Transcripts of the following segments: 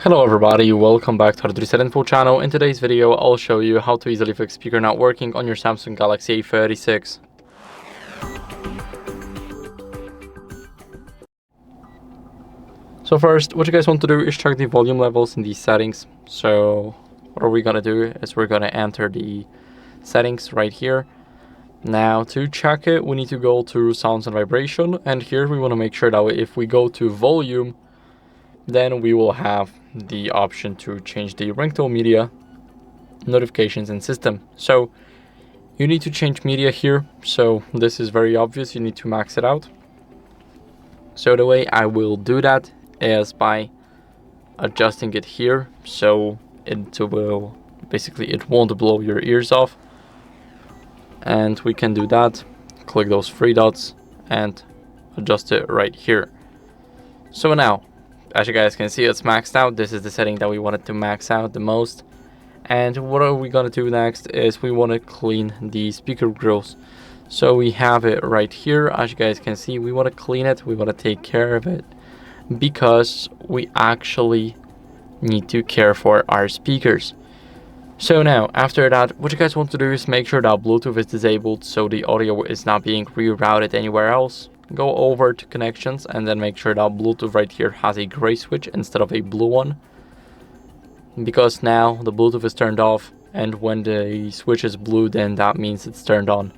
Hello everybody, welcome back to HardReset.Info channel. In today's video, I'll show you how to easily fix speaker not working on your Samsung Galaxy A36. So first, what you guys want to do is check the volume levels in these settings. So what are we gonna do is we're gonna enter the settings right here. Now to check it, we need to go to sounds and vibration, and here we want to make sure that if we go to volume, then we will have the option to change the ringtone media, notifications, and system. So you need to change media here. So this is very obvious, you need to max it out. So the way I will do that is by adjusting it here, so it will basically, it won't blow your ears off. And we can do that, click those three dots and adjust it right here. So now, as you guys can see, it's maxed out. This is the setting that we wanted to max out the most. And what are we gonna do next is we want to clean the speaker grills. So we have it right here. As you guys can see, we want to clean it, we want to take care of it, because we actually need to care for our speakers. So now, after that, what you guys want to do is make sure that Bluetooth is disabled, so the audio is not being rerouted anywhere else. Go over to connections and then make sure that Bluetooth right here has a gray switch instead of a blue one, because now the Bluetooth is turned off, and when the switch is blue, then that means it's turned on.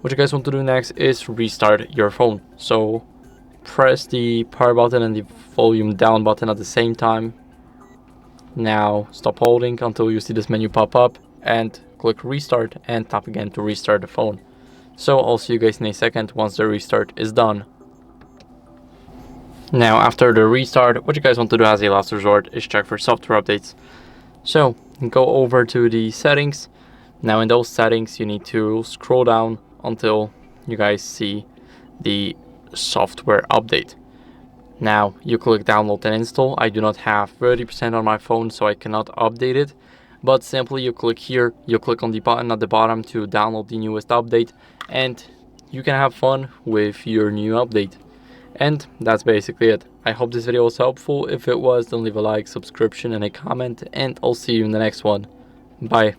What you guys want to do next is restart your phone. So press the power button and the volume down button at the same time. Now stop holding until you see this menu pop up and click restart and tap again to restart the phone. So I'll see you guys in a second once the restart is done. Now after the restart, what you guys want to do as a last resort is check for software updates. So go over to the settings. Now in those settings you need to scroll down until you guys see the software update. Now you click download and install. I do not have 30% on my phone, so I cannot update it. But simply you click here, you click on the button at the bottom to download the newest update, and you can have fun with your new update. And that's basically it. I hope this video was helpful. If it was, then leave a like, subscription, and a comment, and I'll see you in the next one. Bye.